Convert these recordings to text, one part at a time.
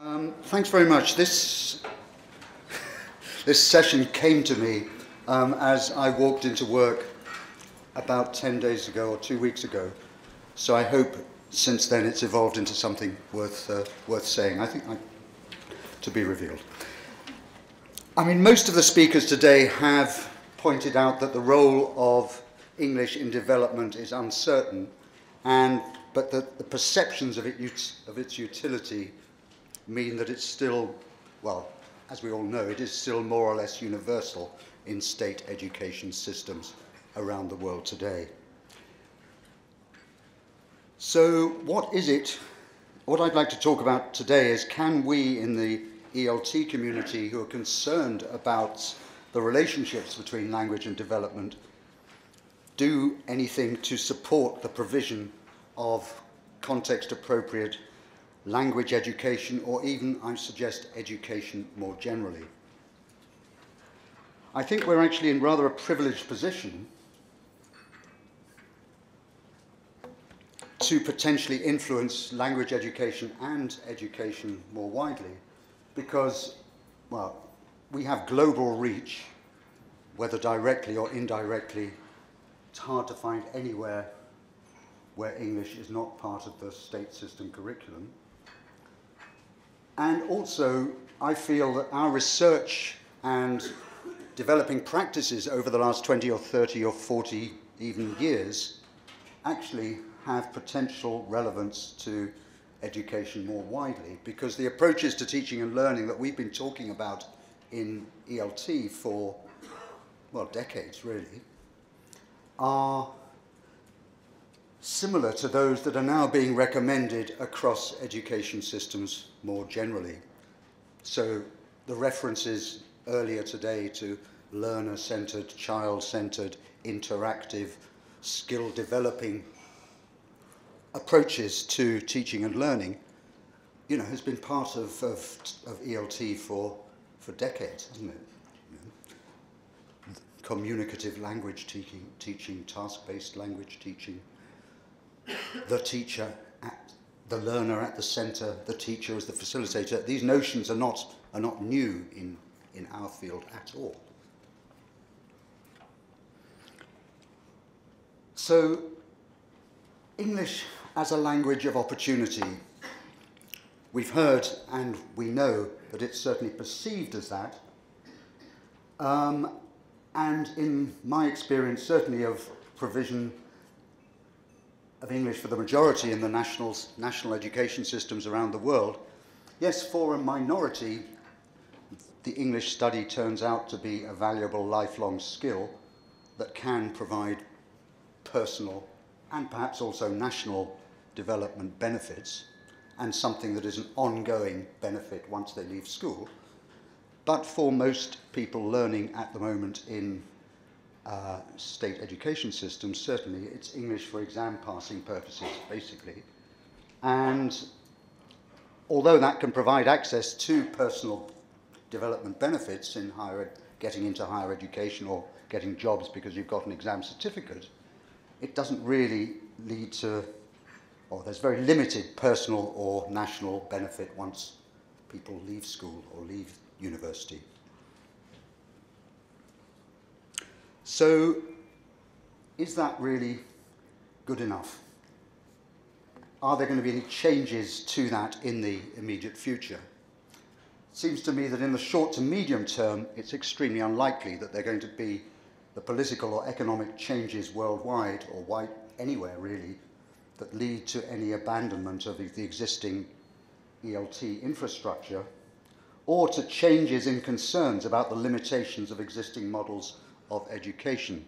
Thanks very much. This session came to me as I walked into work about 10 days ago or 2 weeks ago. So I hope since then it's evolved into something worth saying. I think to be revealed. I mean, most of the speakers today have pointed out that the role of English in development is uncertain, but that the perceptions of its utility mean that it's still, well, as we all know, it is still more or less universal in state education systems around the world today. So what is it? What I'd like to talk about today is, can we in the ELT community who are concerned about the relationships between language and development do anything to support the provision of context-appropriate language education, or even, I suggest, education more generally? I think we're actually in rather a privileged position to potentially influence language education and education more widely, because, well, we have global reach, whether directly or indirectly. It's hard to find anywhere where English is not part of the state system curriculum. And also, I feel that our research and developing practices over the last 20 or 30 or 40 even years actually have potential relevance to education more widely, because the approaches to teaching and learning that we've been talking about in ELT for, well, decades really, are similar to those that are now being recommended across education systems more generally. So the references earlier today to learner-centered, child-centered, interactive, skill-developing approaches to teaching and learning, you know, has been part of ELT for decades, hasn't it? Communicative language teaching, task-based language teaching, the teacher, the learner at the center, the teacher as the facilitator. These notions are not new in our field at all. So, English as a language of opportunity. We've heard and we know that it's certainly perceived as that. And in my experience, certainly of provision of English for the majority in the national education systems around the world, yes, for a minority, the English study turns out to be a valuable lifelong skill that can provide personal and perhaps also national development benefits, and something that is an ongoing benefit once they leave school. But for most people learning at the moment in state education systems, certainly it's English for exam passing purposes, basically. And although that can provide access to personal development benefits in getting into higher education or getting jobs because you've got an exam certificate, it doesn't really lead to, or there's very limited personal or national benefit once people leave school or leave university. So, is that really good enough? Are there going to be any changes to that in the immediate future? It seems to me that in the short to medium term, it's extremely unlikely that there are going to be the political or economic changes worldwide, or anywhere really, that lead to any abandonment of the existing ELT infrastructure, or to changes in concerns about the limitations of existing models of education.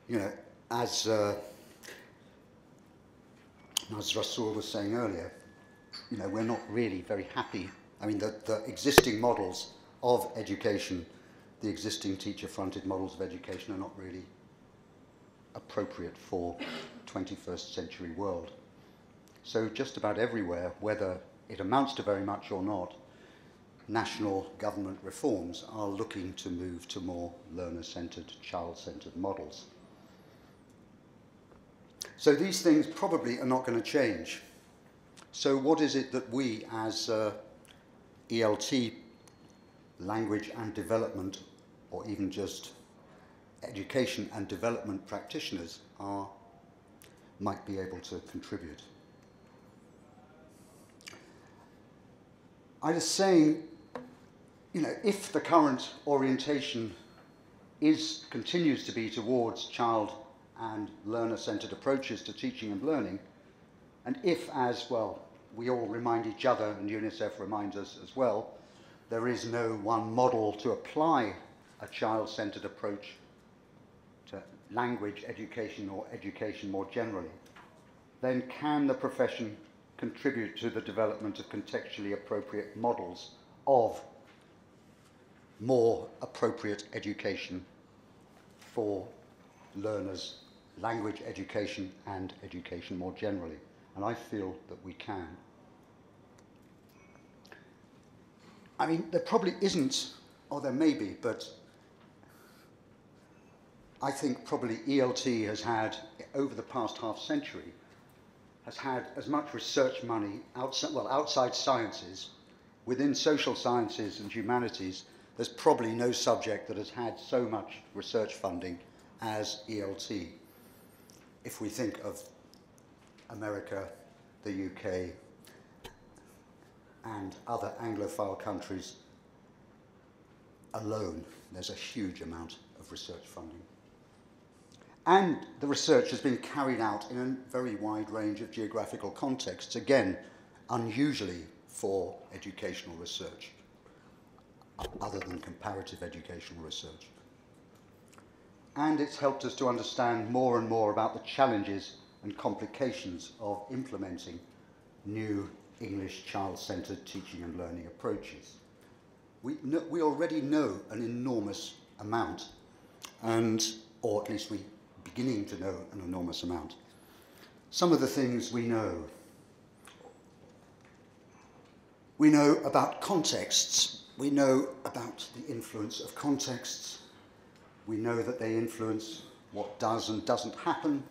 You know, as Rasool was saying earlier, you know, we're not really very happy. I mean, the existing models of education, the existing teacher-fronted models of education, are not really appropriate for 21st century world. So just about everywhere, whether it amounts to very much or not, national government reforms are looking to move to more learner-centered, child-centered models. So these things probably are not going to change. So what is it that we as ELT, language and development, or even just education and development practitioners might be able to contribute? I was saying, you know, if the current orientation continues to be towards child and learner-centered approaches to teaching and learning, and if, as well, we all remind each other, and UNICEF reminds us as well, there is no one model to apply a child-centered approach to language education or education more generally, then can the profession contribute to the development of contextually appropriate models of more appropriate education for learners, language education and education more generally? And I feel that we can. I mean, there probably isn't, or there may be, but I think probably ELT has had, over the past half century, has had as much research money outside sciences, within social sciences and humanities. There's probably no subject that has had so much research funding as ELT. If we think of America, the UK, and other Anglophile countries alone, there's a huge amount of research funding. And the research has been carried out in a very wide range of geographical contexts, again, unusually for educational research, other than comparative educational research. And it's helped us to understand more and more about the challenges and complications of implementing new English child-centered teaching and learning approaches. We already know an enormous amount, or at least we're beginning to know an enormous amount. Some of the things we know. We know about contexts. We know about the influence of contexts. We know that they influence what does and doesn't happen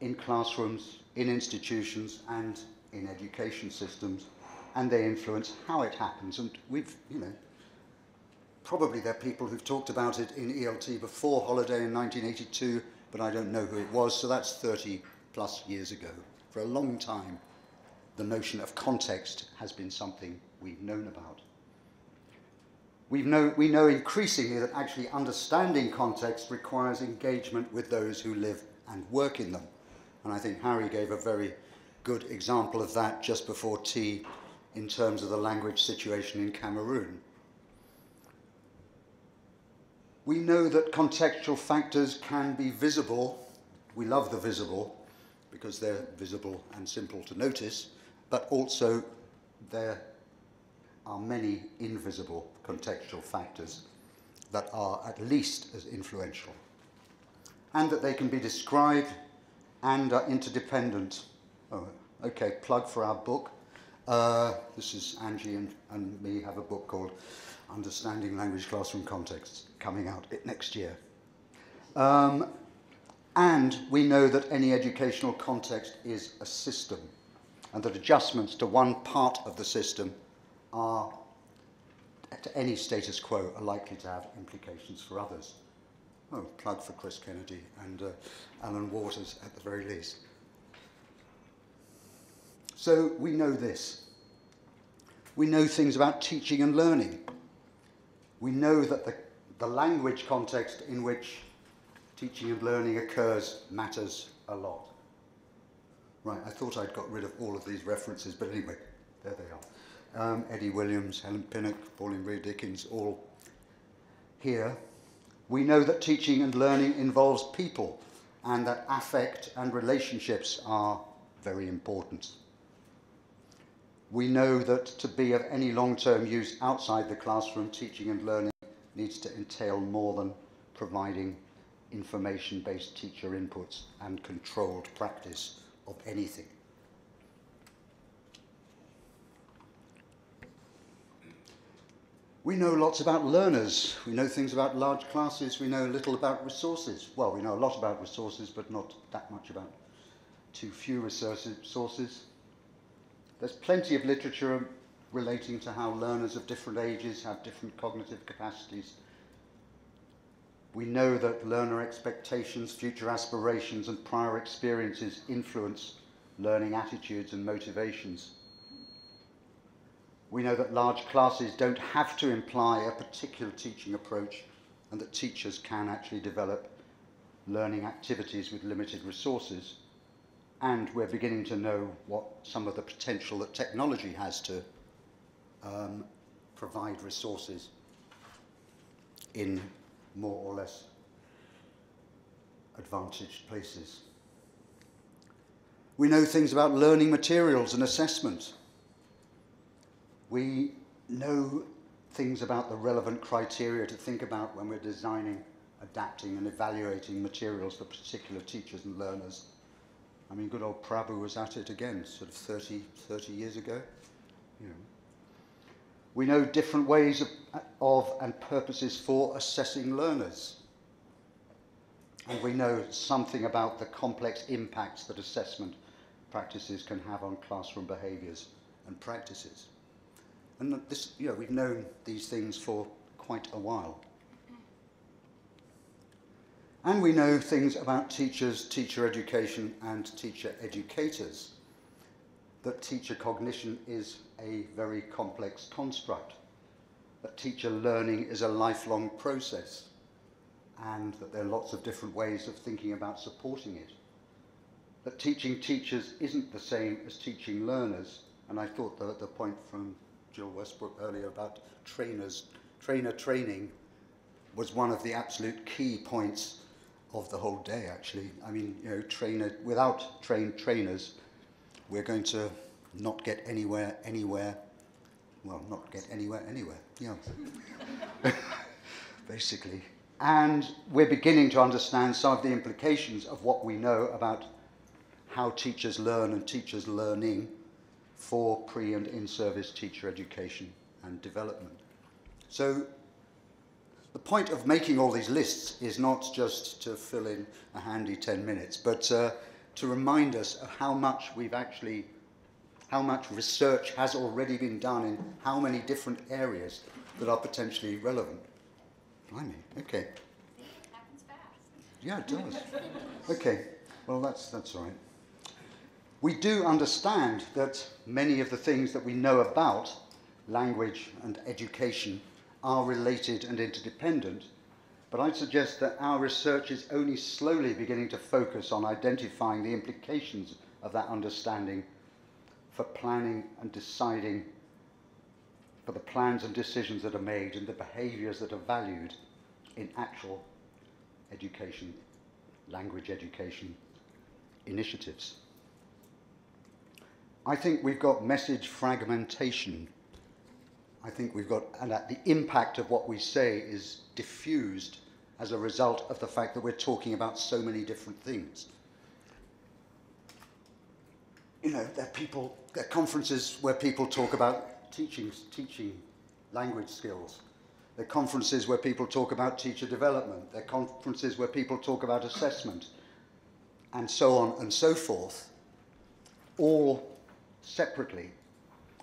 in classrooms, in institutions, and in education systems, and they influence how it happens. And we've, probably there are people who've talked about it in ELT before Holiday in 1982, but I don't know who it was, so that's 30 plus years ago. For a long time, the notion of context has been something we've known about. We know increasingly that actually understanding context requires engagement with those who live and work in them. And I think Harry gave a very good example of that just before tea in terms of the language situation in Cameroon. We know that contextual factors can be visible. We love the visible because they're visible and simple to notice, but also there are many invisible contextual factors that are at least as influential, and that they can be described and are interdependent. Oh, okay, plug for our book. This is Angie and me have a book called Understanding Language Classroom Contexts, coming out next year. And we know that any educational context is a system, and that adjustments to one part of the system are, to any status quo, are likely to have implications for others. Oh, plug for Chris Kennedy and Alan Waters at the very least. So we know this. We know things about teaching and learning. We know that the language context in which teaching and learning occurs matters a lot. Right, I thought I'd got rid of all of these references, but anyway, there they are. Eddie Williams, Helen Pinnock, Pauline Reed Dickens, all here. We know that teaching and learning involves people, and that affect and relationships are very important. We know that to be of any long-term use outside the classroom, teaching and learning needs to entail more than providing information-based teacher inputs and controlled practice of anything. We know lots about learners. We know things about large classes. We know little about resources. Well, we know a lot about resources, but not that much about too few resources. There's plenty of literature relating to how learners of different ages have different cognitive capacities. We know that learner expectations, future aspirations, and prior experiences influence learning attitudes and motivations. We know that large classes don't have to imply a particular teaching approach, and that teachers can actually develop learning activities with limited resources. And we're beginning to know what some of the potential that technology has to provide resources in more or less advantaged places. We know things about learning materials and assessment. We know things about the relevant criteria to think about when we're designing, adapting and evaluating materials for particular teachers and learners. I mean, good old Prabhu was at it again, sort of 30 years ago. You know. We know different ways of and purposes for assessing learners. And we know something about the complex impacts that assessment practices can have on classroom behaviours and practices. And this, you know, we've known these things for quite a while. And we know things about teachers, teacher education, and teacher educators. That teacher cognition is a very complex construct. That teacher learning is a lifelong process. And that there are lots of different ways of thinking about supporting it. That teaching teachers isn't the same as teaching learners. And I thought that the point from Jill Westbrook earlier about trainer training was one of the absolute key points of the whole day, actually. I mean, you know, without trained trainers, we're going to not get anywhere, well, not get anywhere, yeah, basically. And we're beginning to understand some of the implications of what we know about how teachers learn and teachers learning for pre- and in-service teacher education and development. So the point of making all these lists is not just to fill in a handy 10 minutes, but to remind us of how much research has already been done in how many different areas that are potentially relevant. Blimey, okay. It happens fast. Yeah, it does. Okay, well, that's all right. We do understand that many of the things that we know about language and education are related and interdependent, but I'd suggest that our research is only slowly beginning to focus on identifying the implications of that understanding for planning and deciding, for the plans and decisions that are made and the behaviours that are valued in actual education, language education initiatives. I think we've got message fragmentation. I think we've got, and that the impact of what we say is diffused as a result of the fact that we're talking about so many different things. You know, there are conferences where people talk about teaching language skills. There are conferences where people talk about teacher development. There are conferences where people talk about assessment, and so on and so forth, all separately,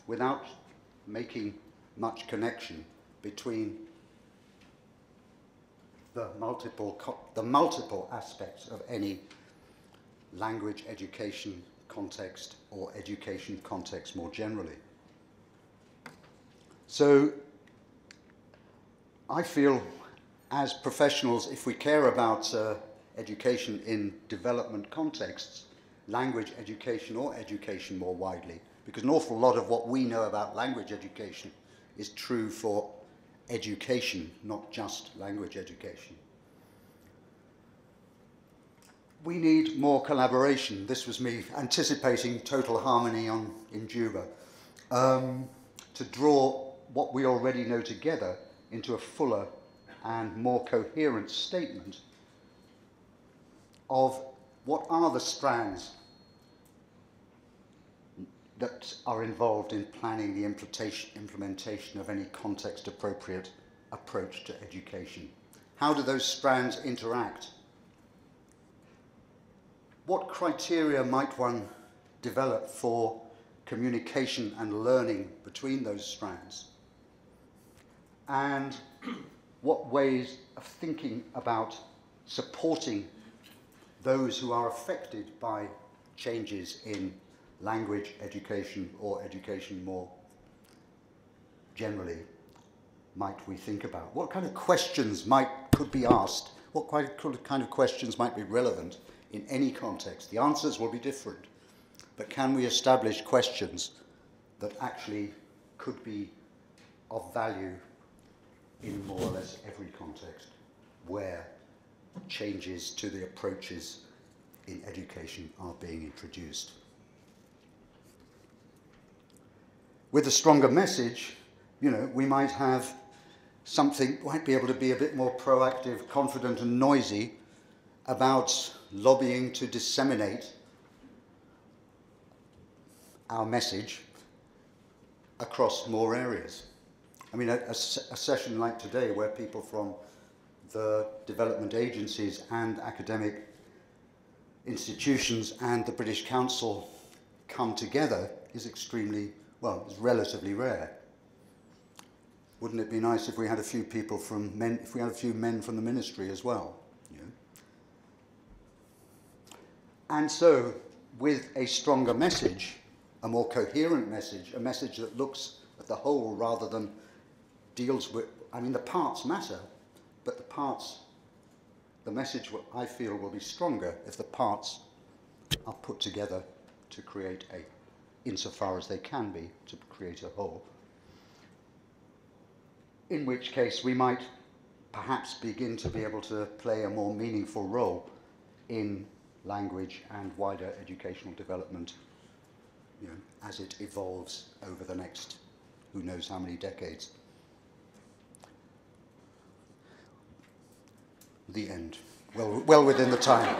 without making much connection between the multiple aspects of any language education context or education context more generally. So I feel, as professionals, if we care about education in development contexts, language education or education more widely, because an awful lot of what we know about language education is true for education, not just language education. We need more collaboration. This was me anticipating total harmony in Juba, to draw what we already know together into a fuller and more coherent statement of what are the strands that are involved in planning the implementation of any context-appropriate approach to education. How do those strands interact? What criteria might one develop for communication and learning between those strands, and what ways of thinking about supporting those who are affected by changes in language education or education more generally might we think about? What kind of questions could be asked? What kind of questions might be relevant in any context? The answers will be different, but can we establish questions that actually could be of value in more or less every context where changes to the approaches in education are being introduced? With a stronger message, we might have something, might be able to be a bit more proactive, confident and noisy about lobbying to disseminate our message across more areas. I mean, a session like today where people from the development agencies and academic institutions and the British Council come together is is relatively rare. Wouldn't it be nice if we had a few men from the ministry as well? And so, with a stronger message, a more coherent message, a message that looks at the whole rather than deals with, the parts matter, but the message I feel will be stronger if the parts are put together to create insofar as they can be, to create a whole. In which case we might perhaps begin to be able to play a more meaningful role in language and wider educational development, as it evolves over the next who knows how many decades. The end. Well within the time.